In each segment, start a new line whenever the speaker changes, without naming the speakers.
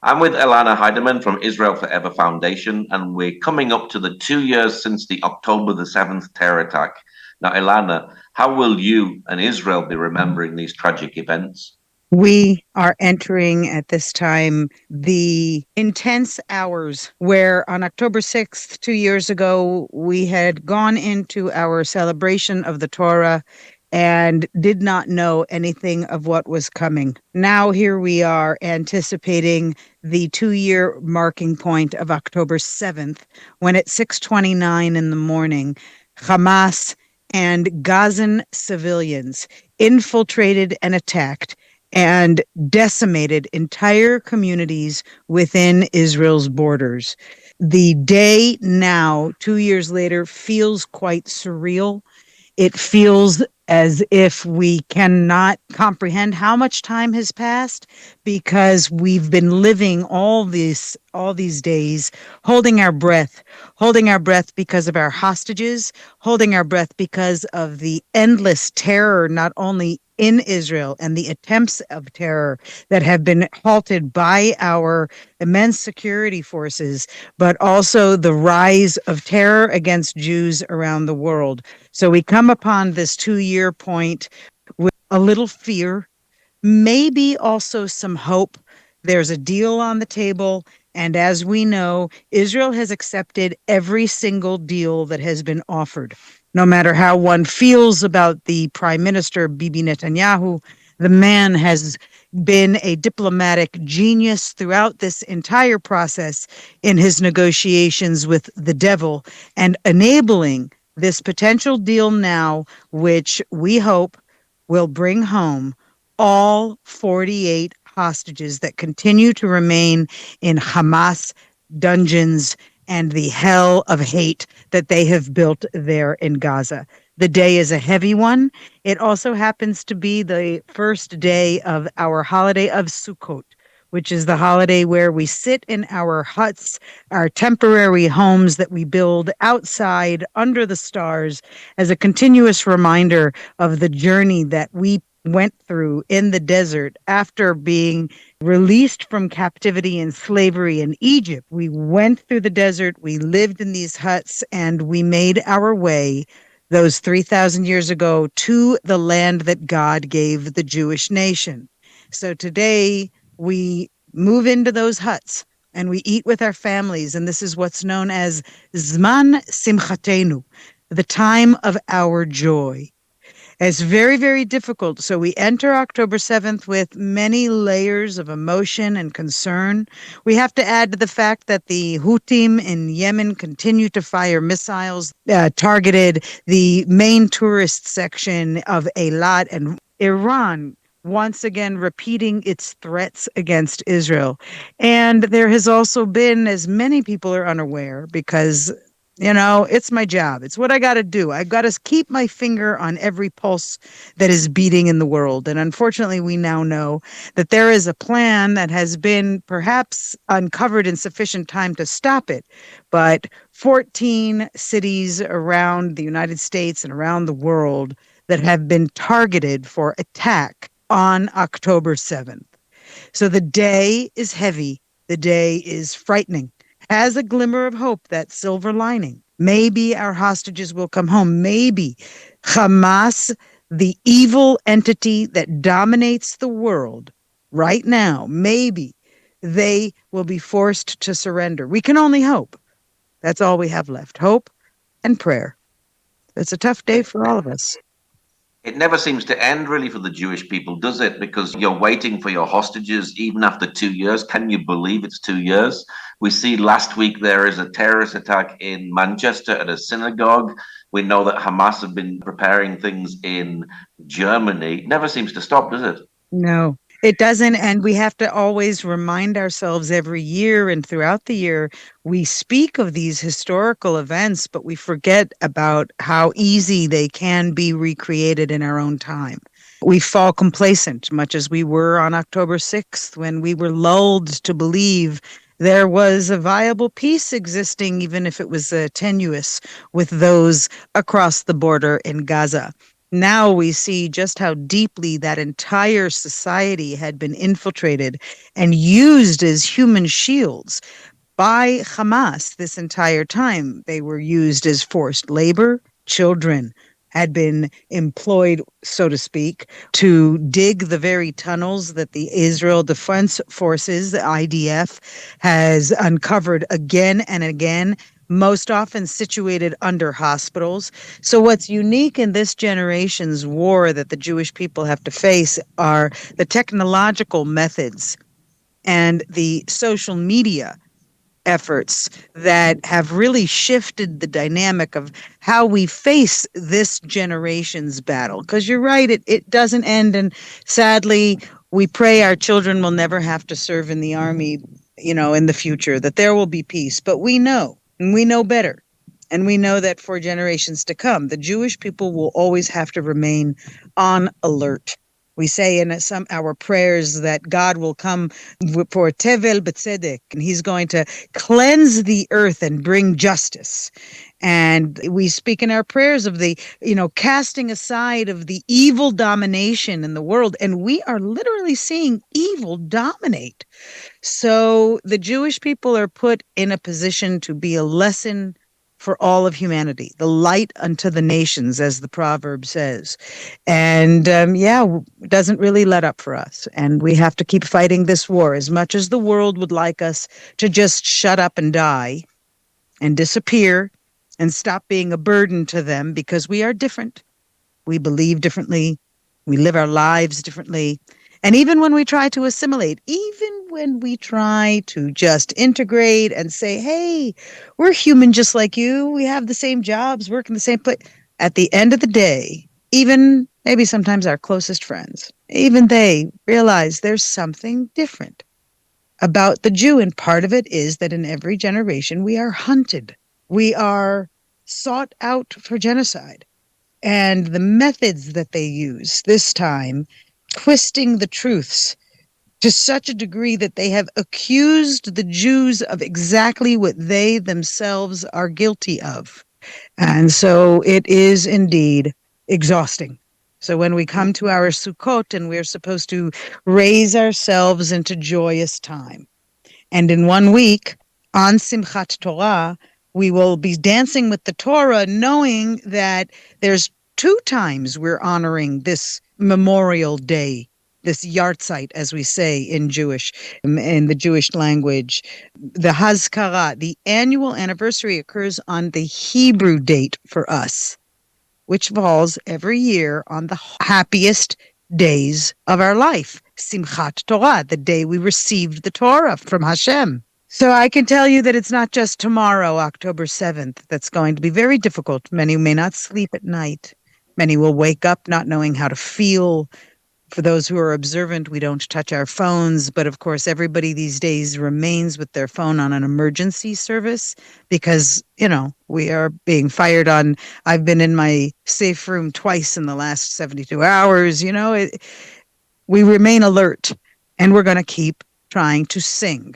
I'm with Elana Heideman from Israel Forever Foundation, and we're coming up to the 2 years since the October the 7th terror attack. Now, Elana, how will you and Israel be remembering these tragic events?
We are entering at this time the intense hours where on October 6th, 2 years ago, we had gone into our celebration of the Torah and did not know anything of what was coming. Now, here we are anticipating the 2 year marking point of October 7th, when at 6:29 in the morning, Hamas and Gazan civilians infiltrated and attacked and decimated entire communities within Israel's borders. The day now, 2 years later, feels quite surreal. It feels as if we cannot comprehend how much time has passed because we've been living all these days holding our breath because of our hostages, holding our breath because of the endless terror not only in Israel and the attempts of terror that have been halted by our immense security forces, but also the rise of terror against Jews around the world. So we come upon this 2 year point with a little fear, maybe also some hope. There's a deal on the table. And as we know, Israel has accepted every single deal that has been offered. No matter how one feels about the Prime Minister, Bibi Netanyahu, the man has been a diplomatic genius throughout this entire process in his negotiations with the devil and enabling this potential deal now, which we hope will bring home all 48 hostages that continue to remain in Hamas dungeons and the hell of hate that they have built there in Gaza. The day is a heavy one. It also happens to be the first day of our holiday of Sukkot, which is the holiday where we sit in our huts, our temporary homes that we build outside under the stars as a continuous reminder of the journey that we went through in the desert after being released from captivity and slavery in Egypt. We went through the desert, we lived in these huts, and we made our way those 3,000 years ago to the land that God gave the Jewish nation. So today we move into those huts and we eat with our families. And this is what's known as Zman Simchatenu, the time of our joy. It's very, very difficult. So we enter October 7th with many layers of emotion and concern. We have to add to the fact that the Houthis in Yemen continue to fire missiles targeted the main tourist section of Eilat, and Iran once again repeating its threats against Israel. And there has also been, as many people are unaware, because it's my job. It's what I got to do. I got to keep my finger on every pulse that is beating in the world. And unfortunately, we now know that there is a plan that has been perhaps uncovered in sufficient time to stop it. But 14 cities around the United States and around the world that have been targeted for attack on October 7th. So the day is heavy. The day is frightening. Has a glimmer of hope, that silver lining. Maybe our hostages will come home. Maybe Hamas, the evil entity that dominates the world right now, maybe they will be forced to surrender. We can only hope. That's all we have left, hope and prayer. It's a tough day for all of us.
It never seems to end really for the Jewish people, does it? Because you're waiting for your hostages even after 2 years. Can you believe it's 2 years? We see last week there is a terrorist attack in Manchester at a synagogue. We know that Hamas have been preparing things in Germany. It never seems to stop, does it?
No, it doesn't. And we have to always remind ourselves every year and throughout the year, we speak of these historical events, but we forget about how easy they can be recreated in our own time. We fall complacent, much as we were on October 6th, when we were lulled to believe there was a viable peace existing, even if it was tenuous with those across the border in Gaza. Now we see just how deeply that entire society had been infiltrated and used as human shields by Hamas this entire time. They were used as forced labor. Children had been employed, so to speak, to dig the very tunnels that the Israel Defense Forces, the IDF, has uncovered again and again, most often situated under hospitals. So, what's unique in this generation's war that the Jewish people have to face are the technological methods and the social media efforts that have really shifted the dynamic of how we face this generation's battle. Because you're right, it doesn't end. And sadly, we pray our children will never have to serve in the army, in the future, that there will be peace. But we know, and we know better. And we know that for generations to come, the Jewish people will always have to remain on alert. We say in some our prayers that God will come for tevel b'tzedek, and He's going to cleanse the earth and bring justice. And we speak in our prayers of the, casting aside of the evil domination in the world. And we are literally seeing evil dominate. So the Jewish people are put in a position to be a lesson for all of humanity, the light unto the nations, as the proverb says. And it doesn't really let up for us. And we have to keep fighting this war as much as the world would like us to just shut up and die and disappear and stop being a burden to them, because we are different. We believe differently. We live our lives differently. And even when we try to assimilate, even when we try to just integrate and say, hey, we're human just like you, we have the same jobs, work in the same place. At the end of the day, even maybe sometimes our closest friends, even they realize there's something different about the Jew. And part of it is that in every generation, we are hunted, we are sought out for genocide. And the methods that they use this time, twisting the truths to such a degree that they have accused the Jews of exactly what they themselves are guilty of. And so it is indeed exhausting. So when we come to our Sukkot and we're supposed to raise ourselves into joyous time, and in 1 week, on Simchat Torah, we will be dancing with the Torah, knowing that there's two times we're honoring this Memorial Day, this Yartzeit, as we say in the Jewish language. The Hazkara, the annual anniversary, occurs on the Hebrew date for us, which falls every year on the happiest days of our life, Simchat Torah, the day we received the Torah from Hashem. So I can tell you that it's not just tomorrow, October 7th, that's going to be very difficult. Many may not sleep at night. Many will wake up not knowing how to feel. For those who are observant, we don't touch our phones. But of course, everybody these days remains with their phone on an emergency service because, we are being fired on. I've been in my safe room twice in the last 72 hours. We remain alert, and we're going to keep trying to sing.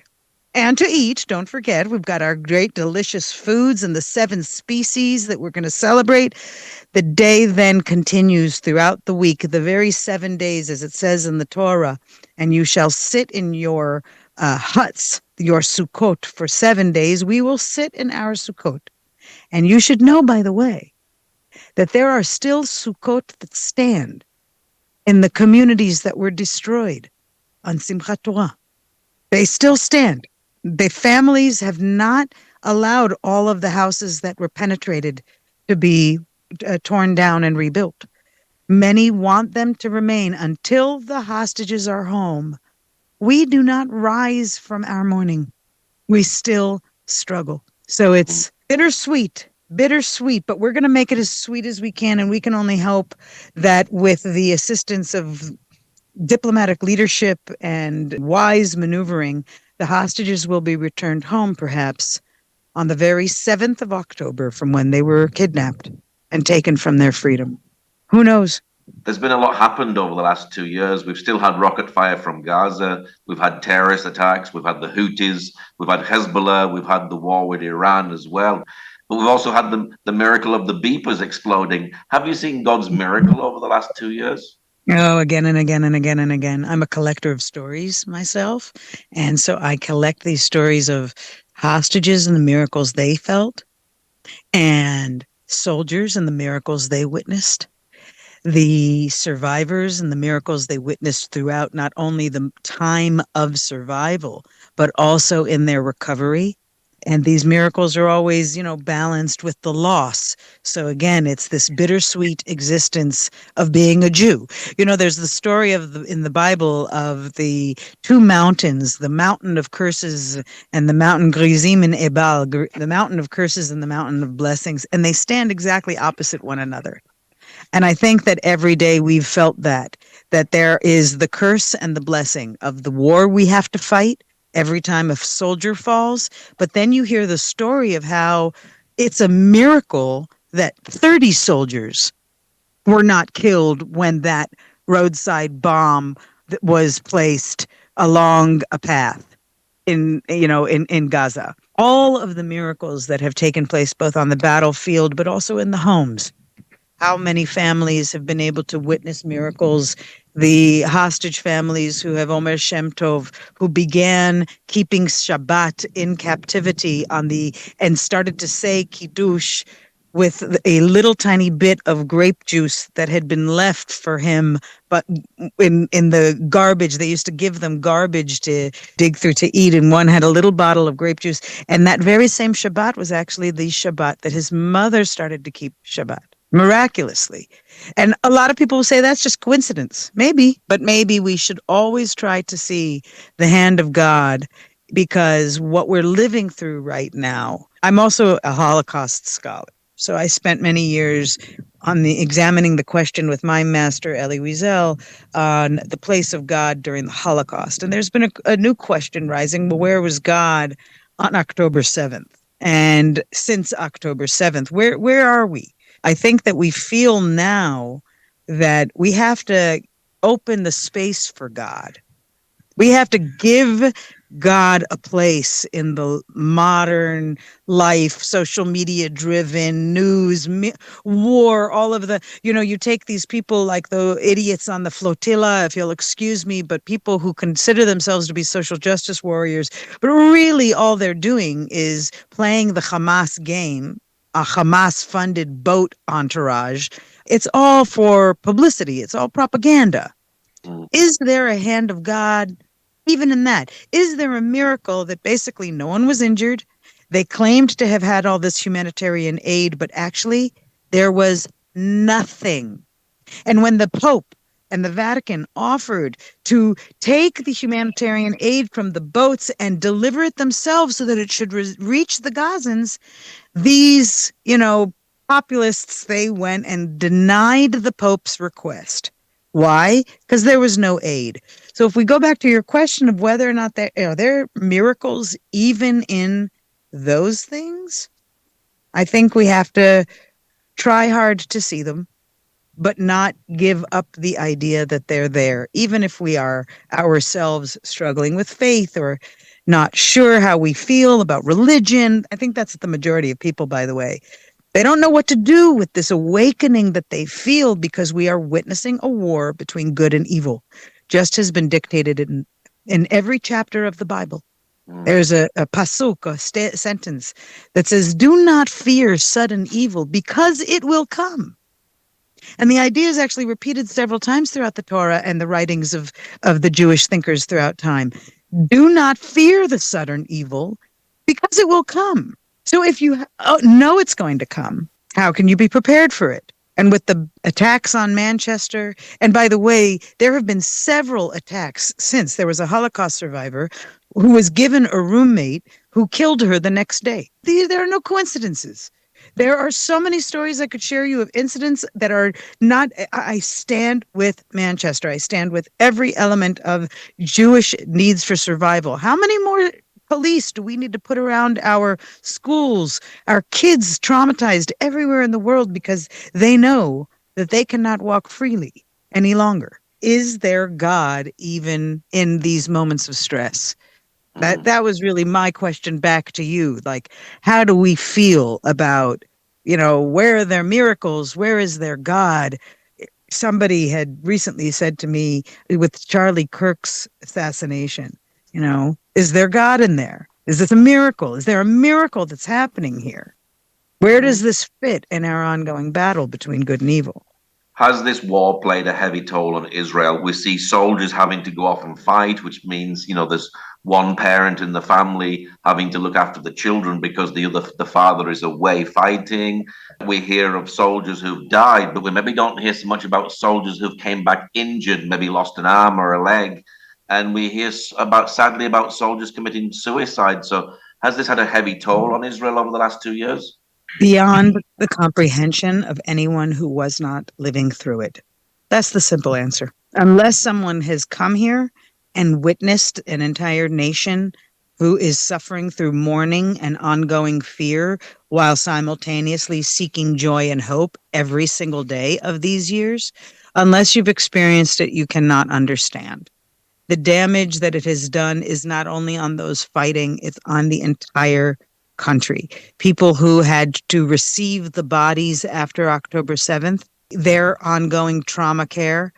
And to eat, don't forget, we've got our great delicious foods and the 7 species that we're going to celebrate. The day then continues throughout the week, the very 7 days, as it says in the Torah, and you shall sit in your huts, your Sukkot, for 7 days. We will sit in our Sukkot. And you should know, by the way, that there are still Sukkot that stand in the communities that were destroyed on Simchat Torah. They still stand. The families have not allowed all of the houses that were penetrated to be torn down and rebuilt. Many want them to remain until the hostages are home. We do not rise from our mourning. We still struggle. So it's bittersweet, but we're going to make it as sweet as we can. And we can only hope that with the assistance of diplomatic leadership and wise maneuvering, the hostages will be returned home, perhaps, on the very 7th of October from when they were kidnapped and taken from their freedom. Who knows?
There's been a lot happened over the last 2 years. We've still had rocket fire from Gaza. We've had terrorist attacks. We've had the Houthis. We've had Hezbollah. We've had the war with Iran as well. But we've also had the miracle of the beepers exploding. Have you seen God's miracle over the last 2 years?
Oh, again and again and again and again. I'm a collector of stories myself. And so I collect these stories of hostages and the miracles they felt, and soldiers and the miracles they witnessed, the survivors and the miracles they witnessed throughout not only the time of survival, but also in their recovery. And these miracles are always, balanced with the loss. So again, it's this bittersweet existence of being a Jew. There's the story in the Bible of the two mountains, the mountain of curses and the mountain Grizim and Ebal, the mountain of curses and the mountain of blessings, and they stand exactly opposite one another. And I think that every day we've felt that there is the curse and the blessing of the war we have to fight every time a soldier falls. But then you hear the story of how it's a miracle that 30 soldiers were not killed when that roadside bomb that was placed along a path in Gaza. All of the miracles that have taken place both on the battlefield but also in the homes. How many families have been able to witness miracles? The hostage families who have Omer Shem Tov, who began keeping Shabbat in captivity and started to say Kiddush with a little tiny bit of grape juice that had been left for him, but in the garbage, they used to give them garbage to dig through to eat, and one had a little bottle of grape juice. And that very same Shabbat was actually the Shabbat that his mother started to keep Shabbat miraculously. And a lot of people will say that's just coincidence. Maybe, but maybe we should always try to see the hand of God, because what we're living through right now. I'm also a Holocaust scholar. So I spent many years examining the question with my master, Elie Wiesel, on the place of God during the Holocaust. And there's been a new question rising. Well, where was God on October 7th? And since October 7th, where are we? I think that we feel now that we have to open the space for God. We have to give God a place in the modern life, social media driven news, war, all of you take these people like the idiots on the flotilla, if you'll excuse me, but people who consider themselves to be social justice warriors, but really all they're doing is playing the Hamas game, a Hamas funded boat entourage. It's all for publicity. It's all propaganda.
Mm.
Is there a hand of God even in that? Is there a miracle that basically no one was injured? They claimed to have had all this humanitarian aid, but actually there was nothing. And when the Pope and the Vatican offered to take the humanitarian aid from the boats and deliver it themselves so that it should reach the Gazans, these, populists, they went and denied the Pope's request. Why? Because there was no aid. So if we go back to your question of whether or not there are there miracles even in those things, I think we have to try hard to see them, but not give up the idea that they're there, even if we are ourselves struggling with faith or not sure how we feel about religion. I think that's the majority of people, by the way. They don't know what to do with this awakening that they feel because we are witnessing a war between good and evil, just has been dictated in every chapter of the Bible.
Mm.
There's a pasuk, sentence that says, "Do not fear sudden evil because it will come." And the idea is actually repeated several times throughout the Torah and the writings of the Jewish thinkers throughout time. Do not fear the sudden evil because it will come. So if you know it's going to come, how can you be prepared for it? And with the attacks on Manchester, and by the way, there have been several attacks since. There was a Holocaust survivor who was given a roommate who killed her the next day. There are no coincidences. There are so many stories I could share you of incidents that are not. I stand with Manchester. I stand with every element of Jewish needs for survival. How many more police do we need to put around our schools, our kids traumatized everywhere in the world because they know that they cannot walk freely any longer? Is there God even in these moments of stress? That
Mm.
that was really my question back to you. Like, how do we feel about, where are their miracles? Where is their God? Somebody had recently said to me with Charlie Kirk's assassination, is there God in there? Is this a miracle? Is there a miracle that's happening here? Where does
Mm.
this fit in our ongoing battle between good and evil?
Has this war played a heavy toll on Israel? We see soldiers having to go off and fight, which means, there's one parent in the family having to look after the children because the father is away fighting. We hear of soldiers who've died, but we maybe don't hear so much about soldiers who've came back injured, maybe lost an arm or a leg. And we hear sadly, about soldiers committing suicide. So has this had a heavy toll on Israel over the last 2 years?
Beyond the comprehension of anyone who was not living through it. That's the simple answer. Unless someone has come here and witnessed an entire nation who is suffering through mourning and ongoing fear while simultaneously seeking joy and hope every single day of these years, unless you've experienced it, you cannot understand. The damage that it has done is not only on those fighting, it's on the entire country. People who had to receive the bodies after October 7th, their ongoing trauma care,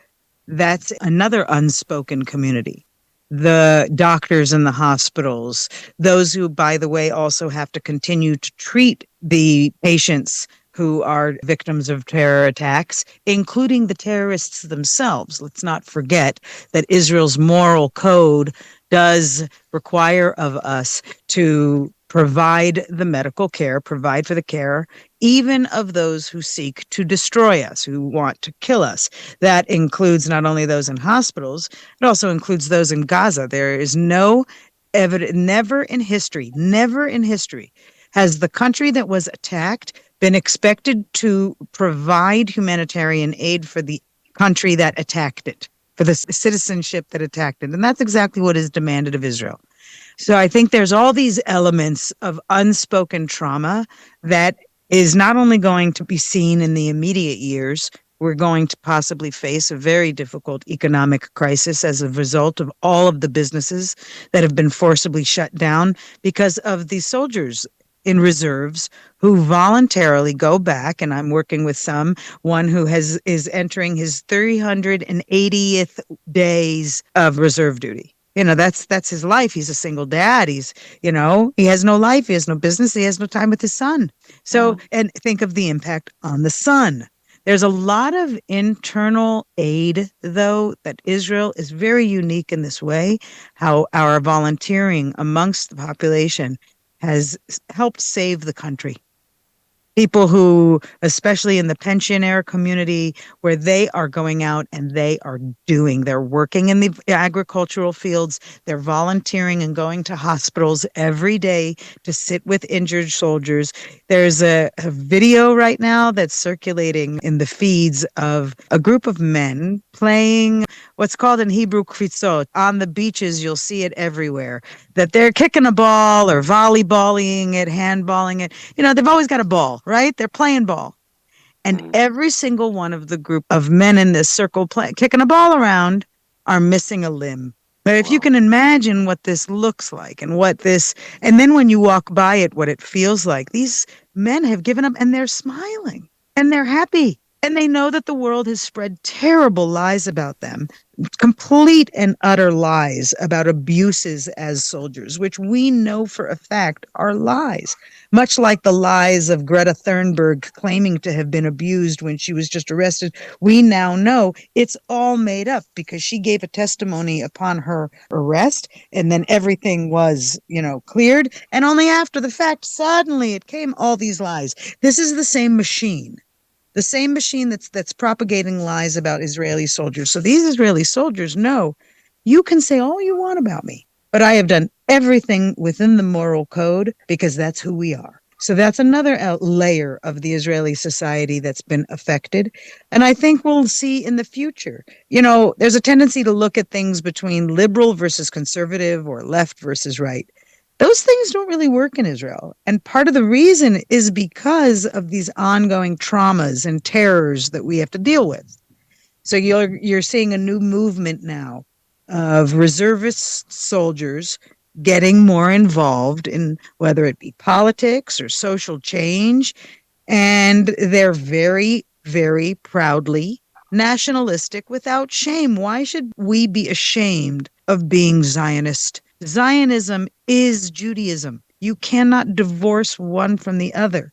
that's another unspoken community. The doctors in the hospitals, those who, by the way, also have to continue to treat the patients who are victims of terror attacks, including the terrorists themselves. Let's not forget that Israel's moral code does require of us to provide the medical care, provide for the care, even of those who seek to destroy us, who want to kill us. That includes not only those in hospitals, it also includes those in Gaza. There is no evidence, never in history has the country that was attacked been expected to provide humanitarian aid for the country that attacked it, for the citizenship that attacked it. And that's exactly what is demanded of Israel. So I think there's all these elements of unspoken trauma that is not only going to be seen in the immediate years, we're going to possibly face a very difficult economic crisis as a result of all of the businesses that have been forcibly shut down because of the soldiers in reserves who voluntarily go back. And I'm working with one who is entering his 380th days of reserve duty. That's his life. He's a single dad. He has no life. He has no business. He has no time with his son. So,
Mm.
and think of the impact on the son. There's a lot of internal aid, though, that Israel is very unique in this way, how our volunteering amongst the population has helped save the country. People who, especially in the pensioner community, where they are going out and they're working in the agricultural fields, they're volunteering and going to hospitals every day to sit with injured soldiers. There's a video right now that's circulating in the feeds of a group of men playing what's called in Hebrew kvitzot. On the beaches, you'll see it everywhere, that they're kicking a ball or volleyballing it, handballing it. They've always got a ball, right? They're playing ball. And
Mm.
every single one of the group of men in this circle kicking a ball around are missing a limb. But if you
Wow.
can imagine what this looks like and then when you walk by it, what it feels like, these men have given up and they're smiling and they're happy. And they know that the world has spread terrible lies about them, complete and utter lies about abuses as soldiers, which we know for a fact are lies. Much like the lies of Greta Thunberg claiming to have been abused when she was just arrested, we now know it's all made up because she gave a testimony upon her arrest and then everything was, cleared. And only after the fact, suddenly it came all these lies. This is the same machine that's propagating lies about Israeli soldiers. So these Israeli soldiers know you can say all you want about me, but I have done everything within the moral code because that's who we are. So that's another layer of the Israeli society that's been affected. And I think we'll see in the future. There's a tendency to look at things between liberal versus conservative or left versus right. Those things don't really work in Israel. And part of the reason is because of these ongoing traumas and terrors that we have to deal with. So you're seeing a new movement now of reservist soldiers getting more involved in whether it be politics or social change. And they're very, very proudly nationalistic without shame. Why should we be ashamed of being Zionist? Zionism is Judaism. You cannot divorce one from the other.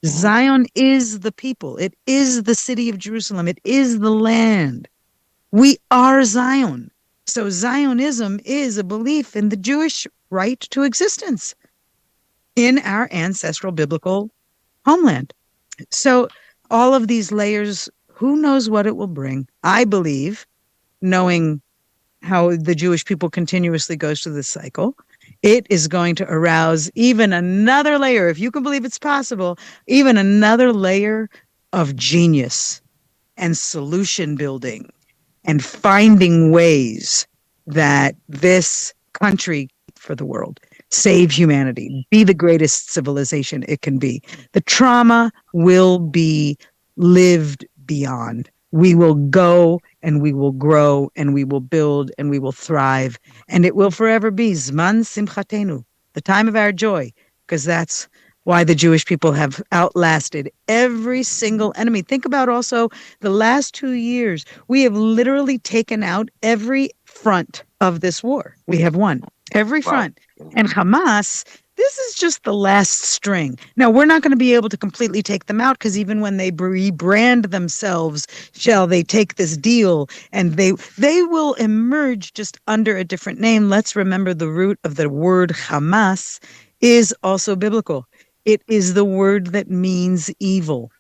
Mhm.
Zion is the people. It is the city of Jerusalem. It is the land. We are Zion. So Zionism is a belief in the Jewish right to existence in our ancestral biblical homeland. So all of these layers, who knows what it will bring? I believe, knowing how the Jewish people continuously goes through this cycle, it is going to arouse even another layer, if you can believe it's possible, even another layer of genius and solution building and finding ways that this country for the world save humanity, be the greatest civilization it can be. The trauma will be lived beyond. We will go and we will grow and we will build and we will thrive. And it will forever be Zman Simchatenu, the time of our joy, because that's why the Jewish people have outlasted every single enemy. Think about also the last 2 years. We have literally taken out every front of this war. We have won every
Wow.
front. And Hamas, this is just the last string. Now, we're not going to be able to completely take them out because even when they rebrand themselves, shall they take this deal and they will emerge just under a different name. Let's remember the root of the word Hamas is also biblical. It is the word that means evil.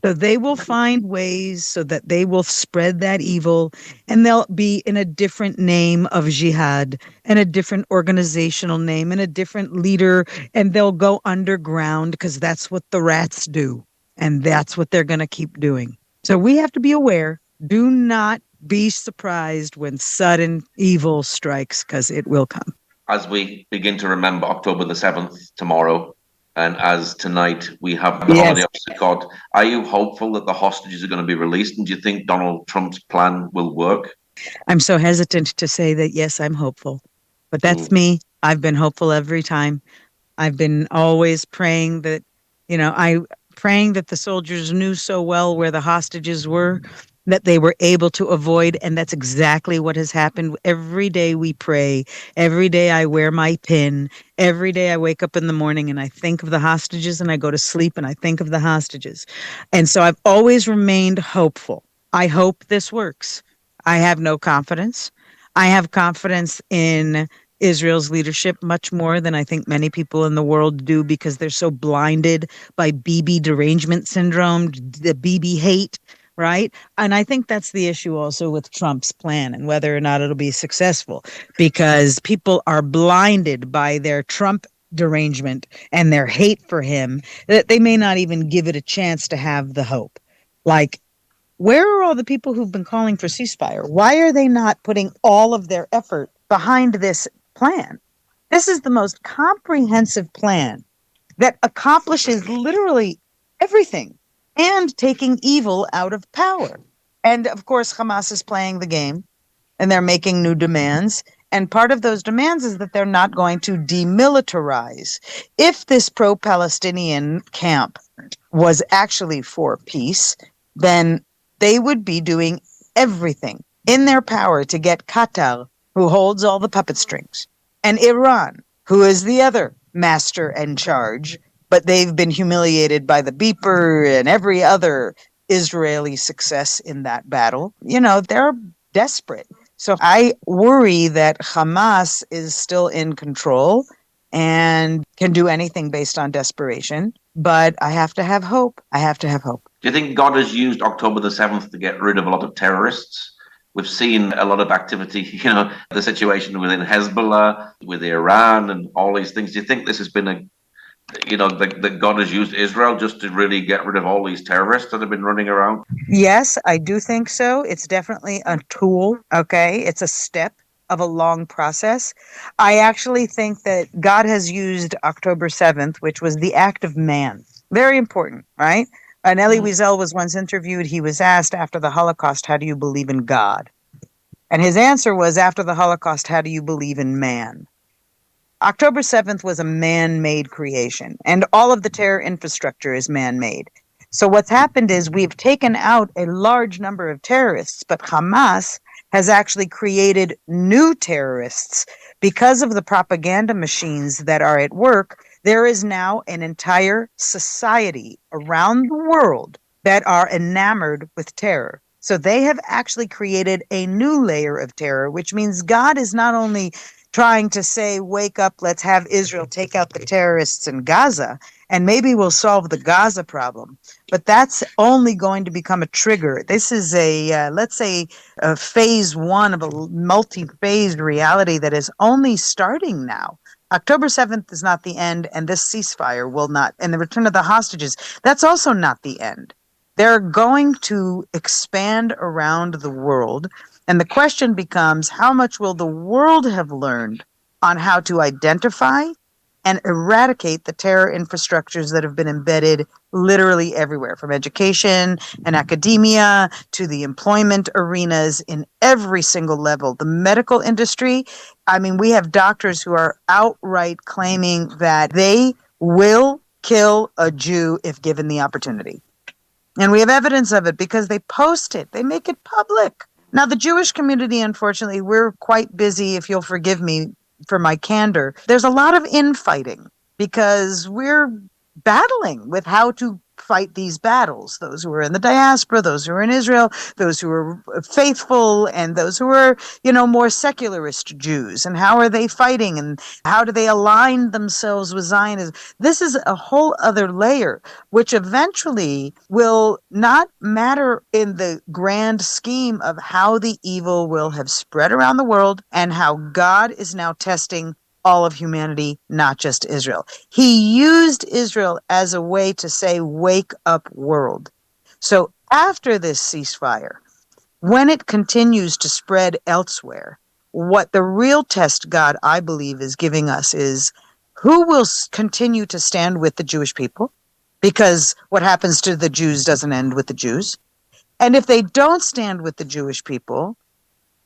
So they will find ways so that they will spread that evil and they'll be in a different name of jihad and a different organizational name and a different leader. And they'll go underground because that's what the rats do. And that's what they're going to keep doing. So we have to be aware. Do not be surprised when sudden evil strikes because it will come.
As we begin to remember October the 7th tomorrow, and as tonight we have the holiday
Yes.
of Sukkot, are you hopeful that the hostages are going to be released? And do you think Donald Trump's plan will work?
I'm so hesitant to say that, yes, I'm hopeful, but that's
Mm.
me. I've been hopeful every time. I've been always praying that, I praying that the soldiers knew so well where the hostages were that they were able to avoid. And that's exactly what has happened. Every day we pray. Every day I wear my pin. Every day I wake up in the morning and I think of the hostages and I go to sleep and I think of the hostages. And so I've always remained hopeful. I hope this works. I have no confidence. I have confidence in Israel's leadership much more than I think many people in the world do because they're so blinded by BB derangement syndrome, the BB hate, right? And I think that's the issue also with Trump's plan and whether or not it'll be successful because people are blinded by their Trump derangement and their hate for him that they may not even give it a chance to have the hope. Like, where are all the people who've been calling for ceasefire? Why are they not putting all of their effort behind this plan? This is the most comprehensive plan that accomplishes literally everything and taking evil out of power. And of course, Hamas is playing the game and they're making new demands. And part of those demands is that they're not going to demilitarize. If this pro Palestinian camp was actually for peace, then they would be doing everything in their power to get Qatar, who holds all the puppet strings, and Iran, who is the other master and charge, but they've been humiliated by the beeper and every other Israeli success in that battle. They're desperate. So I worry that Hamas is still in control and can do anything based on desperation. But I have to have hope. I have to have hope.
Do you think God has used October the 7th to get rid of a lot of terrorists? We've seen a lot of activity, the situation within Hezbollah, with Iran, and all these things. Do you think this has been that God has used Israel just to really get rid of all these terrorists that have been running around?
Yes, I do think so. It's definitely a tool. Okay. It's a step of a long process. I actually think that God has used October 7th, which was the act of man. Very important, right? And Elie
Mm.
Wiesel was once interviewed. He was asked after the Holocaust, how do you believe in God? And his answer was, after the Holocaust, how do you believe in man? October 7th was a man-made creation, and all of the terror infrastructure is man-made. So what's happened is we've taken out a large number of terrorists, but Hamas has actually created new terrorists because of the propaganda machines that are at work. There is now an entire society around the world that are enamored with terror. So they have actually created a new layer of terror, which means God is not only trying to say, wake up, let's have Israel take out the terrorists in Gaza, and maybe we'll solve the Gaza problem. But that's only going to become a trigger. This is let's say, a phase one of a multi-phased reality that is only starting now. October 7th is not the end, and this ceasefire will not, and the return of the hostages, that's also not the end. They're going to expand around the world. And the question becomes, how much will the world have learned on how to identify and eradicate the terror infrastructures that have been embedded literally everywhere, from education and academia to the employment arenas in every single level? The medical industry, I mean, we have doctors who are outright claiming that they will kill a Jew if given the opportunity. And we have evidence of it because they post it, they make it public. Now, the Jewish community, unfortunately, we're quite busy, if you'll forgive me for my candor. There's a lot of infighting because we're battling with how to fight these battles. Those who are in the diaspora, those who are in Israel, those who are faithful, and those who are, more secularist Jews. And how are they fighting? And how do they align themselves with Zionism? This is a whole other layer, which eventually will not matter in the grand scheme of how the evil will have spread around the world and how God is now testing all of humanity, not just Israel. He used Israel as a way to say, wake up, world. So after this ceasefire, when it continues to spread elsewhere, what the real test God, I believe, is giving us is who will continue to stand with the Jewish people, because what happens to the Jews doesn't end with the Jews. And if they don't stand with the Jewish people,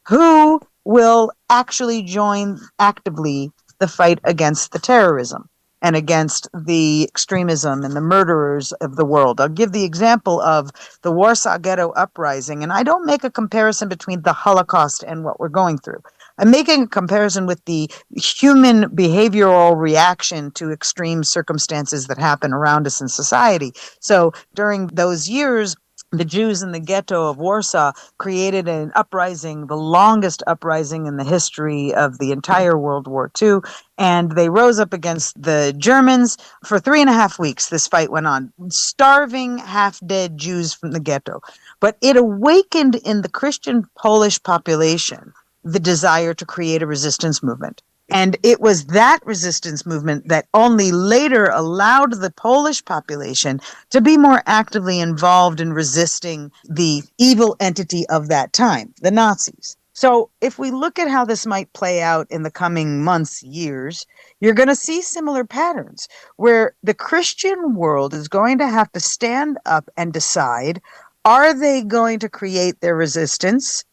who will actually join actively the fight against the terrorism and against the extremism and the murderers of the world? I'll give the example of the Warsaw Ghetto Uprising, and I don't make a comparison between the Holocaust and what we're going through. I'm making a comparison with the human behavioral reaction to extreme circumstances that happen around us in society. So during those years, the Jews in the ghetto of Warsaw created an uprising, the longest uprising in the history of the entire World War II. And they rose up against the Germans. For 3.5 weeks, this fight went on, starving half-dead Jews from the ghetto. But it awakened in the Christian Polish population the desire to create a resistance movement. And it was that resistance movement that only later allowed the Polish population to be more actively involved in resisting the evil entity of that time, the Nazis. So if we look at how this might play out in the coming months, years, you're going to see similar patterns where the Christian world is going to have to stand up and decide, are they going to create their resistance?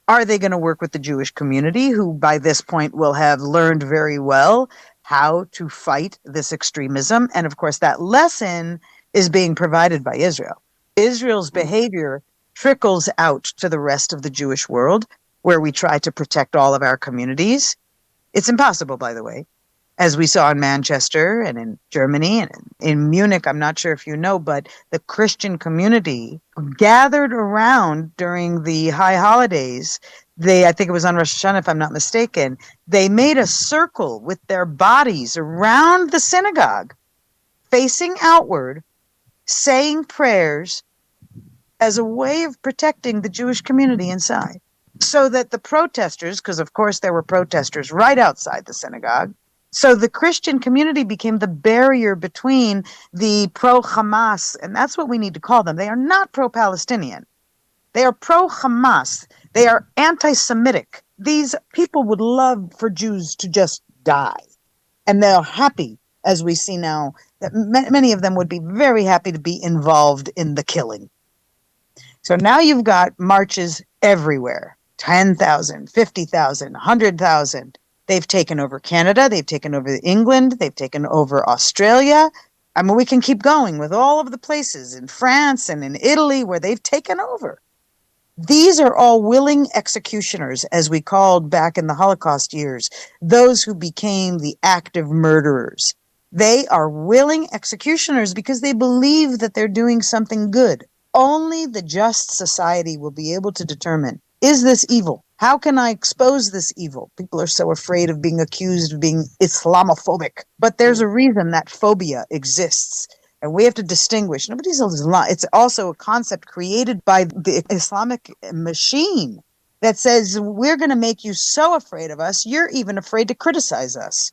Are they going to work with the Jewish community, who by this point will have learned very well how to fight this extremism? And of course, that lesson is being provided by Israel. Israel's behavior trickles out to the rest of the Jewish world, where we try to protect all of our communities. It's impossible, by the way, as we saw in Manchester and in Germany and in Munich. I'm not sure if you know, but the Christian community gathered around during the high holidays. I think it was on Rosh Hashanah, if I'm not mistaken, they made a circle with their bodies around the synagogue, facing outward, saying prayers as a way of protecting the Jewish community inside. So that the protesters, because of course there were protesters right outside the synagogue, so the Christian community became the barrier between the pro-Hamas, and that's what we need to call them. They are not pro-Palestinian. They are pro-Hamas. They are anti-Semitic. These people would love for Jews to just die. And they're happy, as we see now, that many of them would be very happy to be involved in the killing. So now you've got marches everywhere, 10,000, 50,000, 100,000. They've taken over Canada. They've taken over England. They've taken over Australia. I mean, we can keep going with all of the places in France and in Italy where they've taken over. These are all willing executioners, as we called back in the Holocaust years, those who became the active murderers. They are willing executioners because they believe that they're doing something good. Only the just society will be able to determine, is this evil? How can I expose this evil? People are so afraid of being accused of being Islamophobic. But there's a reason that phobia exists. And we have to distinguish. Nobody's Islam. It's also a concept created by the Islamic machine that says, we're going to make you so afraid of us, you're even afraid to criticize us.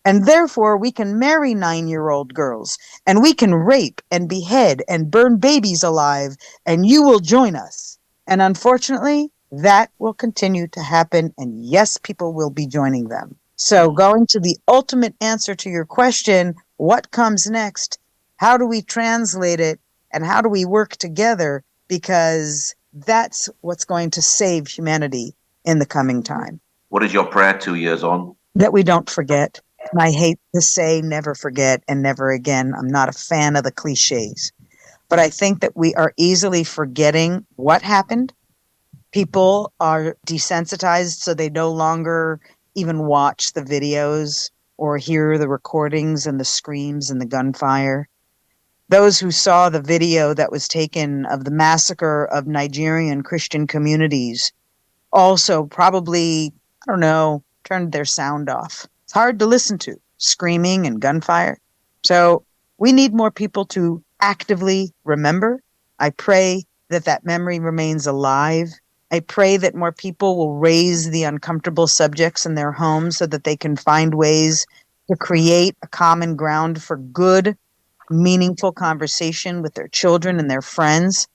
And therefore, we can marry 9-year-old girls, and we can rape and behead and burn babies alive, and you will join us. And unfortunately, that will continue to happen. And yes, people will be joining them. So going to the ultimate answer to your question, what comes next? How do we translate it? And how do we work together? Because that's what's going to save humanity in the coming time.
What is your prayer 2 years on?
That we don't forget. And I hate to say never forget and never again. I'm not a fan of the cliches. But I think that we are easily forgetting what happened. People are desensitized, so they no longer even watch the videos or hear the recordings and the screams and the gunfire. Those who saw the video that was taken of the massacre of Nigerian Christian communities also probably, I don't know, turned their sound off. It's hard to listen to, screaming and gunfire. So we need more people to actively remember. I pray that that memory remains alive. I pray that more people will raise the uncomfortable subjects in their homes so that they can find ways to create a common ground for good, meaningful conversation with their children and their friends,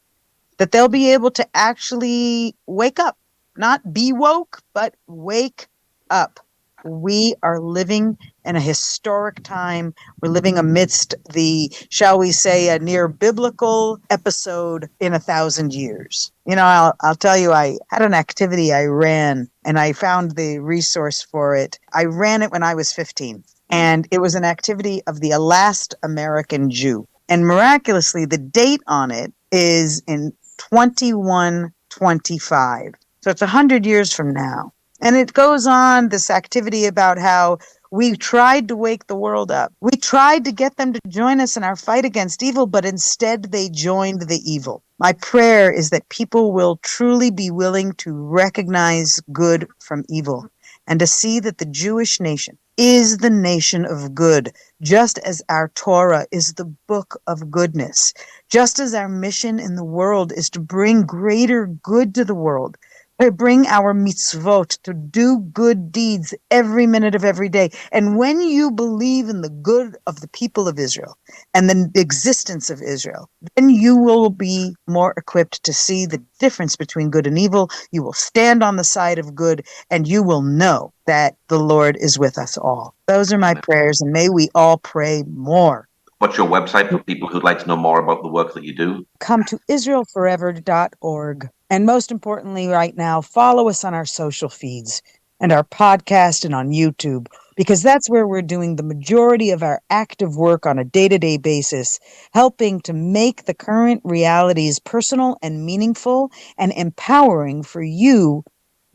that they'll be able to actually wake up, not be woke, but wake up. We are living in a historic time. We're living amidst the, shall we say, a near biblical episode in 1,000 years. You know, I'll tell you, I had an activity I ran, and I found the resource for it. I ran it when I was 15, and it was an activity of the last American Jew. And miraculously, the date on it is in 2125. So it's 100 years from now. And it goes on, this activity about how we tried to wake the world up. We tried to get them to join us in our fight against evil, but instead they joined the evil. My prayer is that people will truly be willing to recognize good from evil and to see that the Jewish nation is the nation of good, just as our Torah is the book of goodness, just as our mission in the world is to bring greater good to the world. To bring our mitzvot, to do good deeds every minute of every day. And when you believe in the good of the people of Israel and the existence of Israel, then you will be more equipped to see the difference between good and evil. You will stand on the side of good, and you will know that the Lord is with us all. Those are my prayers, and may we all pray more.
What's your website for people who'd like to know more about the work that you do?
Come to israelforever.org. And most importantly, right now, follow us on our social feeds and our podcast and on YouTube, because that's where we're doing the majority of our active work on a day-to-day basis, helping to make the current realities personal and meaningful and empowering for you,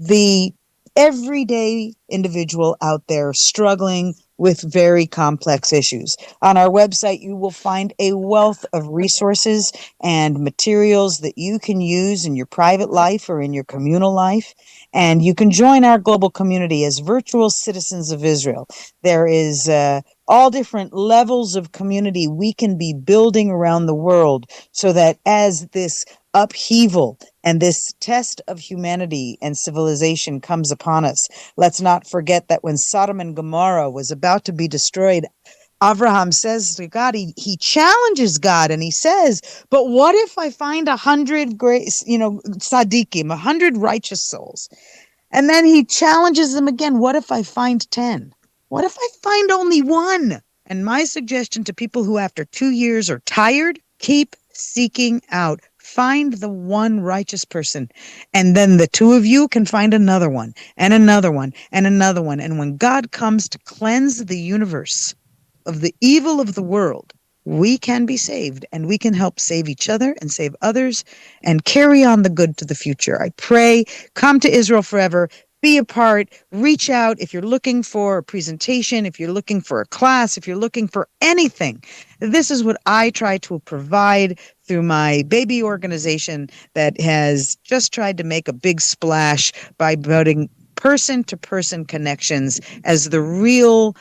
the everyday individual out there struggling with very complex issues. On our website, you will find a wealth of resources and materials that you can use in your private life or in your communal life. And you can join our global community as virtual citizens of Israel. There is all different levels of community we can be building around the world, so that as this upheaval and this test of humanity and civilization comes upon us, let's not forget that when Sodom and Gomorrah was about to be destroyed, Abraham says to God, he challenges God, and he says, but what if I find 100 great, tzaddikim, 100 righteous souls? And then he challenges them again. What if I find 10? What if I find only one? And my suggestion to people who after 2 years are tired, keep seeking out. Find the one righteous person, and then the two of you can find another one, and another one, and another one. And when God comes to cleanse the universe of the evil of the world, we can be saved, and we can help save each other and save others and carry on the good to the future. I pray, come to Israel forever. Be a part, reach out if you're looking for a presentation, if you're looking for a class, if you're looking for anything. This is what I try to provide through my baby organization that has just tried to make a big splash by building person to person connections as the real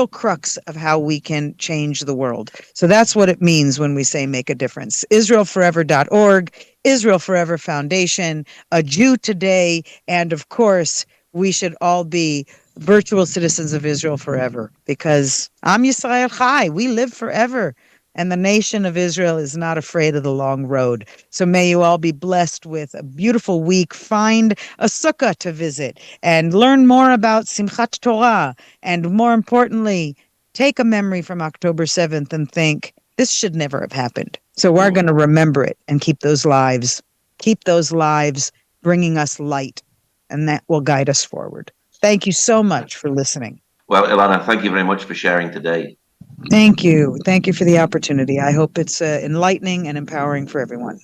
crux of how we can change the world. So that's what it means when we say make a difference. Israelforever.org, Israel Forever Foundation, a Jew today, and of course, we should all be virtual citizens of Israel forever because Am Yisrael Chai, we live forever. And the nation of Israel is not afraid of the long road. So may you all be blessed with a beautiful week. Find a sukkah to visit and learn more about Simchat Torah. And more importantly, take a memory from October 7th and think, this should never have happened. So we're going to remember it and keep those lives bringing us light. And that will guide us forward. Thank you so much for listening.
Well, Elana, thank you very much for sharing today.
Thank you. Thank you for the opportunity. I hope it's enlightening and empowering for everyone.